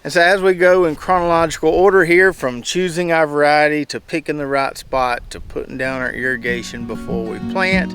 And so as we go in chronological order here, from choosing our variety to picking the right spot to putting down our irrigation before we plant.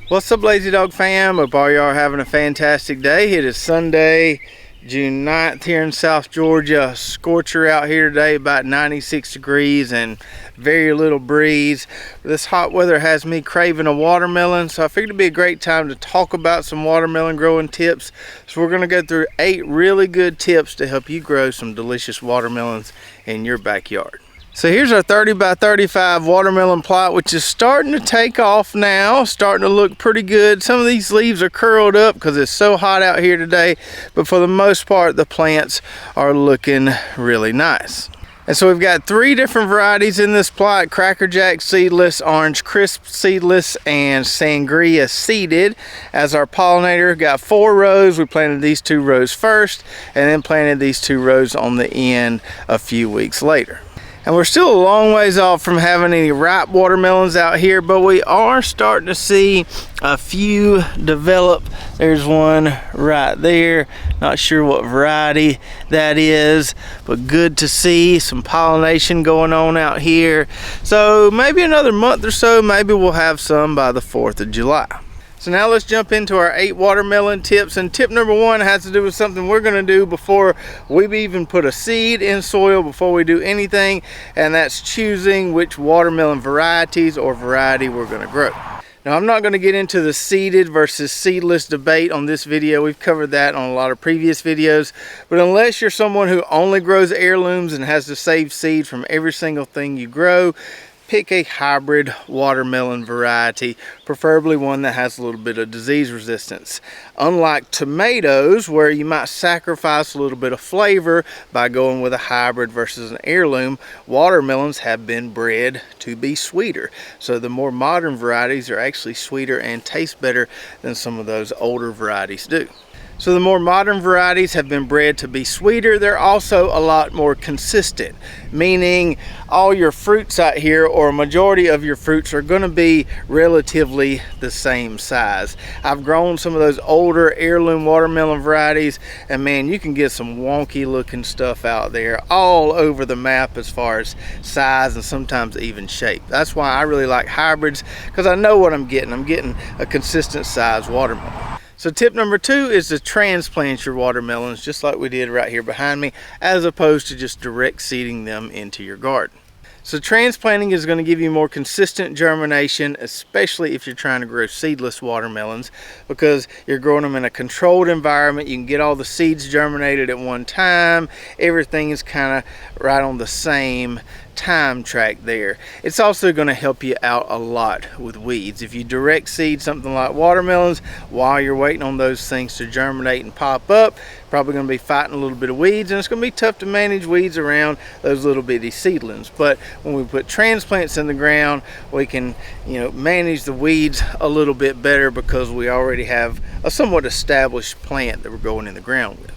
What's up, Lazy Dog fam? Hope all y'all are having a fantastic day. It is Sunday, June 9th here in South Georgia. Scorcher out here today, about 96 degrees and very little breeze. This hot weather has me craving a watermelon, so I figured it'd be a great time to talk about some watermelon growing tips. So we're gonna go through 8 really good tips to help you grow some delicious watermelons in your backyard. So here's our 30 by 35 watermelon plot, which is starting to take off now, starting to look pretty good. Some of these leaves are curled up because it's so hot out here today, but for the most part, the plants are looking really nice. And so we've got 3 different varieties in this plot: Cracker Jack seedless, Orange Crisp seedless, and Sangria seeded. As our pollinator, we've got 4 rows. We planted these 2 rows first and then planted these 2 rows on the end a few weeks later. And we're still a long ways off from having any ripe watermelons out here, but we are starting to see a few develop. There's one right there. Not sure what variety that is, but good to see some pollination going on out here. So maybe another month or so, maybe we'll have some by the 4th of July. So now let's jump into our 8 watermelon tips. And tip number 1 has to do with something we're going to do before we even put a seed in soil, before we do anything, and that's choosing which watermelon varieties or variety we're going to grow. Now, I'm not going to get into the seeded versus seedless debate on this video. We've covered that on a lot of previous videos. But unless you're someone who only grows heirlooms and has to save seed from every single thing you grow, pick a hybrid watermelon variety, preferably one that has a little bit of disease resistance. Unlike tomatoes, where you might sacrifice a little bit of flavor by going with a hybrid versus an heirloom, watermelons have been bred to be sweeter. So the more modern varieties are actually sweeter and taste better than some of those older varieties do. So the more modern varieties have been bred to be sweeter. They're also a lot more consistent, meaning all your fruits out here, or a majority of your fruits, are going to be relatively the same size. I've grown some of those older heirloom watermelon varieties, and man, you can get some wonky looking stuff out there all over the map as far as size and sometimes even shape. That's why I really like hybrids, because I know what I'm getting. I'm getting a consistent size watermelon. So tip number 2 is to transplant your watermelons just like we did right here behind me, as opposed to just direct seeding them into your garden. So transplanting is going to give you more consistent germination, especially if you're trying to grow seedless watermelons, because you're growing them in a controlled environment. You can get all the seeds germinated at one time. Everything is kind of right on the same time track there. It's also going to help you out a lot with weeds. If you direct seed something like watermelons, while you're waiting on those things to germinate and pop up, probably going to be fighting a little bit of weeds, and it's going to be tough to manage weeds around those little bitty seedlings. But when we put transplants in the ground, we can, manage the weeds a little bit better, because we already have a somewhat established plant that we're going in the ground with.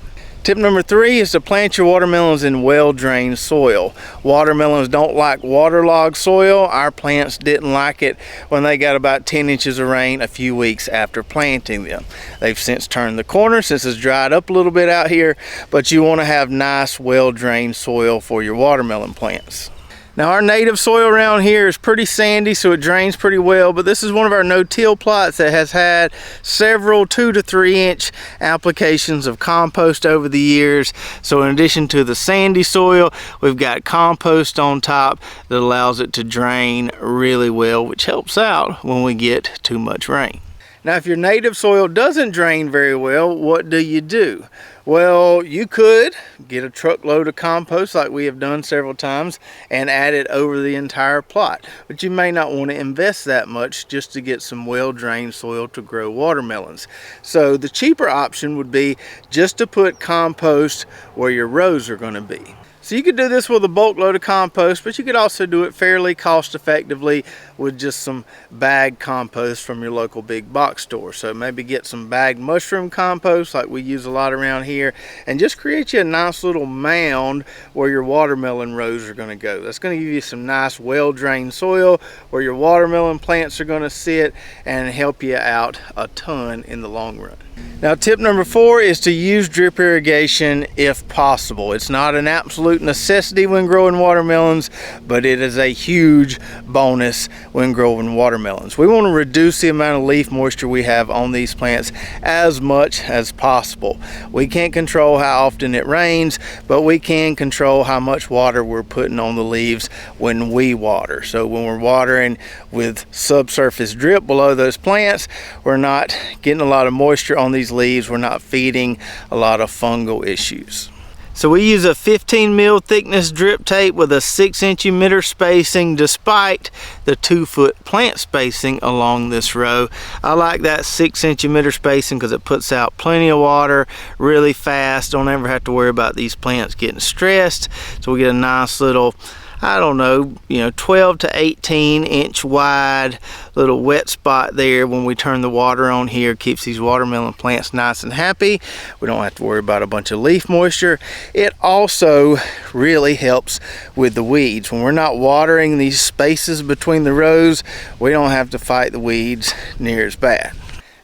Tip number 3 is to plant your watermelons in well-drained soil. Watermelons don't like waterlogged soil. Our plants didn't like it when they got about 10 inches of rain a few weeks after planting them. They've since turned the corner since it's dried up a little bit out here, but you want to have nice, well-drained soil for your watermelon plants. Now, our native soil around here is pretty sandy, so it drains pretty well, but this is one of our no-till plots that has had several 2 to 3 inch applications of compost over the years. So in addition to the sandy soil, we've got compost on top that allows it to drain really well, which helps out when we get too much rain. Now, if your native soil doesn't drain very well, what do? Well, you could get a truckload of compost like we have done several times and add it over the entire plot. But you may not want to invest that much just to get some well-drained soil to grow watermelons. So the cheaper option would be just to put compost where your rows are going to be. So you could do this with a bulk load of compost, but you could also do it fairly cost effectively with just some bagged compost from your local big box store. So maybe get some bagged mushroom compost like we use a lot around here, and just create you a nice little mound where your watermelon rows are going to go. That's going to give you some nice well-drained soil where your watermelon plants are going to sit, and help you out a ton in the long run. Now, tip number 4 is to use drip irrigation if possible. It's not an absolute necessity when growing watermelons, but it is a huge bonus when growing watermelons. We want to reduce the amount of leaf moisture we have on these plants as much as possible. We can't control how often it rains, but we can control how much water we're putting on the leaves when we water. So when we're watering with subsurface drip below those plants, we're not getting a lot of moisture on these leaves. We're not feeding a lot of fungal issues. So we use a 15 mil thickness drip tape with a 6-inch emitter spacing despite the 2-foot plant spacing along this row. I like that 6-inch emitter spacing because it puts out plenty of water really fast. Don't ever have to worry about these plants getting stressed. So we get a nice little, I don't know, 12 to 18 inch wide little wet spot there when we turn the water on here. Keeps these watermelon plants nice and happy. We don't have to worry about a bunch of leaf moisture. It also really helps with the weeds. When we're not watering these spaces between the rows, we don't have to fight the weeds near as bad.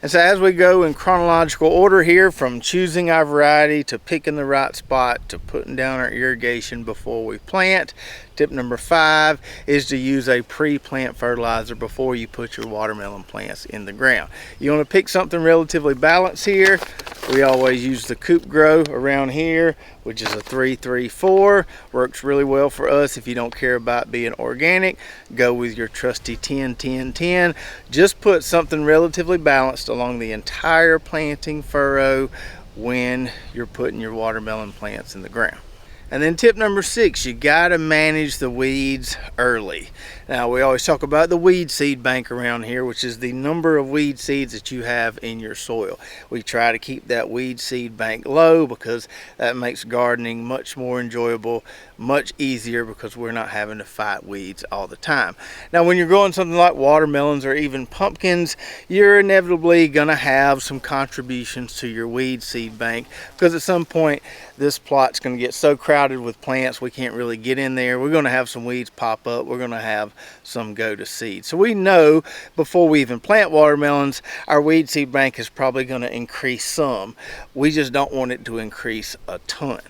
And so as we go in chronological order here, from choosing our variety to picking the right spot to putting down our irrigation before we plant, tip number 5 is to use a pre-plant fertilizer before you put your watermelon plants in the ground. You want to pick something relatively balanced here. We always use the Coop Grow around here, which is a 3-3-4. Works really well for us. If you don't care about being organic, go with your trusty 10-10-10. Just put something relatively balanced along the entire planting furrow when you're putting your watermelon plants in the ground. And then tip number 6, you gotta manage the weeds early. Now, we always talk about the weed seed bank around here, which is the number of weed seeds that you have in your soil. We try to keep that weed seed bank low because that makes gardening much more enjoyable, much easier, because we're not having to fight weeds all the time. Now, when you're growing something like watermelons or even pumpkins, you're inevitably gonna have some contributions to your weed seed bank, because at some point this plot's gonna get so crowded with plants we can't really get in there. We're gonna have some weeds pop up. We're gonna have some go to seed. So we know before we even plant watermelons, our weed seed bank is probably gonna increase some. We just don't want it to increase a ton.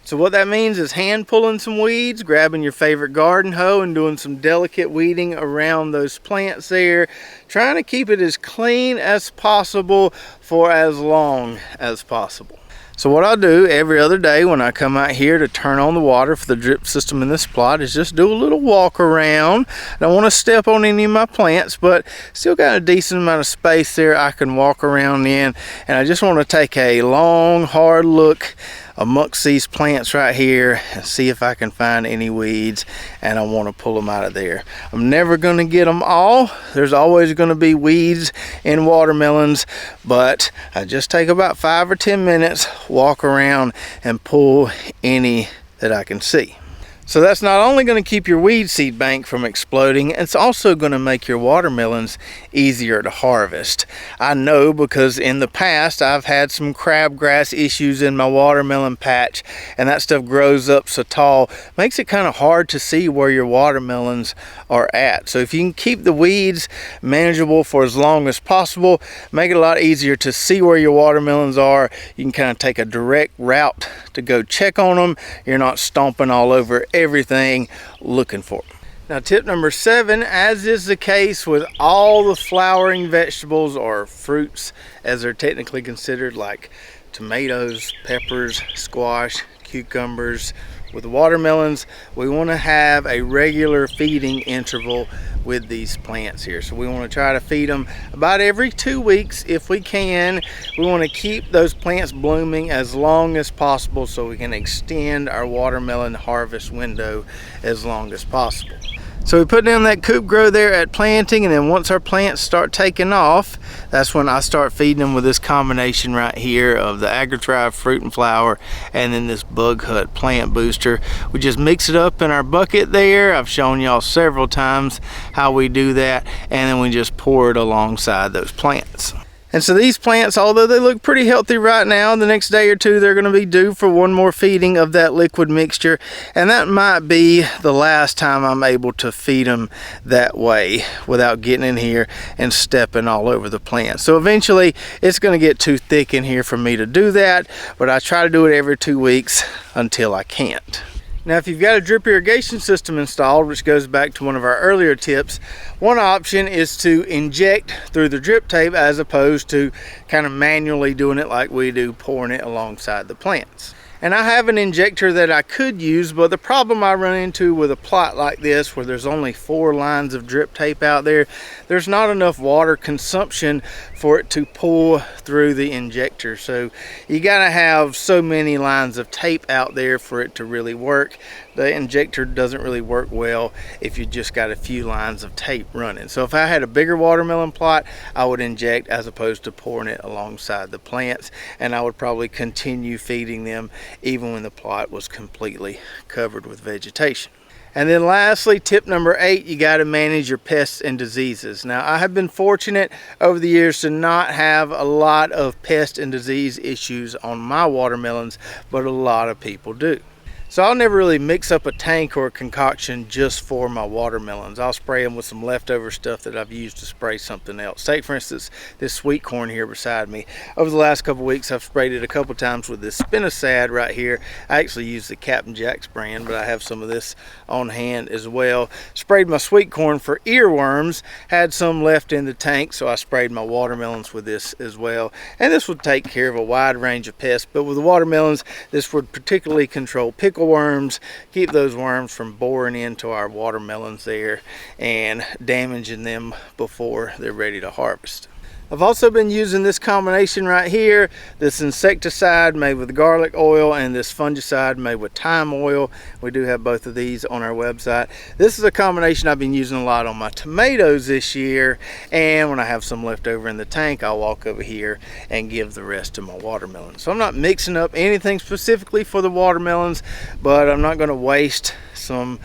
So what that means is hand pulling some weeds, grabbing your favorite garden hoe and doing some delicate weeding around those plants there, trying to keep it as clean as possible for as long as possible. So what I'll do every other day when I come out here to turn on the water for the drip system in this plot is just do a little walk around. I don't want to step on any of my plants, but still got a decent amount of space there I can walk around in. And I just want to take a long, hard look amongst these plants right here and see if I can find any weeds, and I want to pull them out of there. I'm never going to get them all. There's always going to be weeds in watermelons, but I just take about 5 or 10 minutes, walk around and pull any that I can see. So that's not only going to keep your weed seed bank from exploding, it's also going to make your watermelons easier to harvest. I know because in the past I've had some crabgrass issues in my watermelon patch, and that stuff grows up so tall, makes it kind of hard to see where your watermelons are at. So if you can keep the weeds manageable for as long as possible, make it a lot easier to see where your watermelons are. You can kind of take a direct route to go check on them. You're not stomping all over everything looking for them. Now, tip number 7, as is the case with all the flowering vegetables or fruits as they're technically considered, like tomatoes, peppers, squash, cucumbers, with watermelons, we want to have a regular feeding interval with these plants here. So we want to try to feed them about every 2 weeks if we can. We want to keep those plants blooming as long as possible so we can extend our watermelon harvest window as long as possible. So we put down that Coop Grow there at planting, and then once our plants start taking off, that's when I start feeding them with this combination right here of the AgriThrive Fruit and Flower and then this Bug Hut Plant Booster. We just mix it up in our bucket there. I've shown y'all several times how we do that, and then we just pour it alongside those plants. And so these plants, although they look pretty healthy right now, the next day or two they're going to be due for one more feeding of that liquid mixture, and that might be the last time I'm able to feed them that way without getting in here and stepping all over the plant. So eventually it's going to get too thick in here for me to do that, but I try to do it every 2 weeks until I can't. Now, if you've got a drip irrigation system installed, which goes back to one of our earlier tips, one option is to inject through the drip tape as opposed to kind of manually doing it like we do, pouring it alongside the plants. And I have an injector that I could use, but the problem I run into with a plot like this where there's only 4 lines of drip tape out there, there's not enough water consumption for it to pull through the injector. So you gotta have so many lines of tape out there for it to really work. The injector doesn't really work well if you just got a few lines of tape running. So if I had a bigger watermelon plot, I would inject as opposed to pouring it alongside the plants, and I would probably continue feeding them even when the plot was completely covered with vegetation. And then lastly, tip number 8, you got to manage your pests and diseases. Now, I have been fortunate over the years to not have a lot of pest and disease issues on my watermelons, but a lot of people do. So I'll never really mix up a tank or a concoction just for my watermelons. I'll spray them with some leftover stuff that I've used to spray something else. Take, for instance, this sweet corn here beside me. Over the last couple weeks, I've sprayed it a couple times with this spinosad right here. I actually use the Captain Jack's brand, but I have some of this on hand as well. Sprayed my sweet corn for earworms, had some left in the tank, so I sprayed my watermelons with this as well. And this would take care of a wide range of pests, but with the watermelons, this would particularly control pickle worms, keep those worms from boring into our watermelons there and damaging them before they're ready to harvest. I've also been using this combination right here, this insecticide made with garlic oil and this fungicide made with thyme oil. We do have both of these on our website. This is a combination I've been using a lot on my tomatoes this year, and when I have some left over in the tank, I'll walk over here and give the rest to my watermelons. So I'm not mixing up anything specifically for the watermelons, but I'm not going to waste some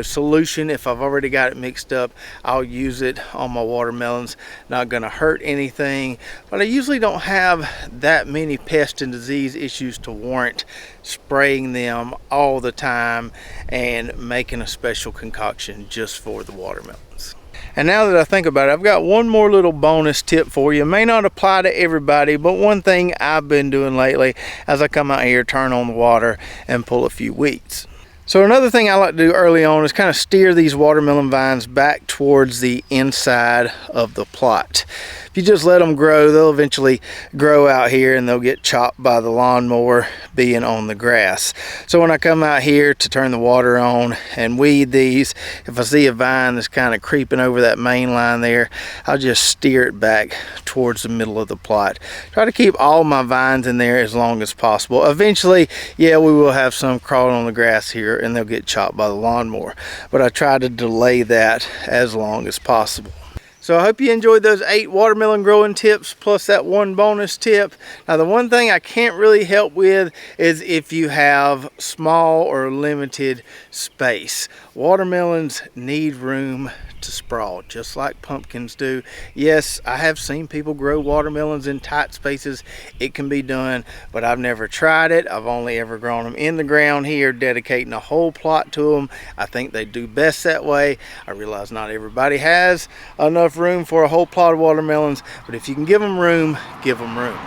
solution. If I've already got it mixed up, I'll use it on my watermelons. Not going to hurt anything, but I usually don't have that many pest and disease issues to warrant spraying them all the time and making a special concoction just for the watermelons. And now that I think about it, I've got one more little bonus tip for you. It may not apply to everybody, but one thing I've been doing lately as I come out here, turn on the water and pull a few weeds. So another thing I like to do early on is kind of steer these watermelon vines back towards the inside of the plot. If you just let them grow, they'll eventually grow out here and they'll get chopped by the lawnmower being on the grass. So when I come out here to turn the water on and weed these, if I see a vine that's kind of creeping over that main line there, I'll just steer it back towards the middle of the plot. Try to keep all my vines in there as long as possible. Eventually, yeah, we will have some crawling on the grass here and they'll get chopped by the lawnmower, but I try to delay that as long as possible. So I hope you enjoyed those 8 watermelon growing tips plus that one bonus tip. Now the one thing I can't really help with is if you have small or limited space. Watermelons need room to sprawl, just like pumpkins do. Yes, I have seen people grow watermelons in tight spaces. It can be done, but I've never tried it. I've only ever grown them in the ground here, dedicating a whole plot to them. I think they do best that way. I realize not everybody has enough room for a whole plot of watermelons, but if you can give them room, give them room.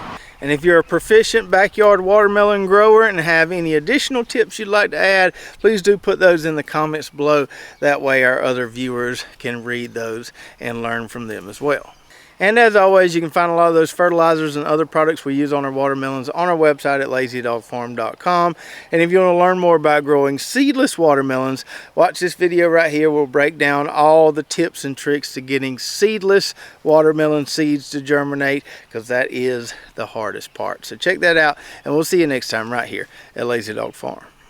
And if you're a proficient backyard watermelon grower and have any additional tips you'd like to add, please do put those in the comments below. That way our other viewers can read those and learn from them as well. And as always, you can find a lot of those fertilizers and other products we use on our watermelons on our website at lazydogfarm.com. And if you want to learn more about growing seedless watermelons, watch this video right here. We'll break down all the tips and tricks to getting seedless watermelon seeds to germinate, because that is the hardest part. So check that out, and we'll see you next time right here at Lazy Dog Farm.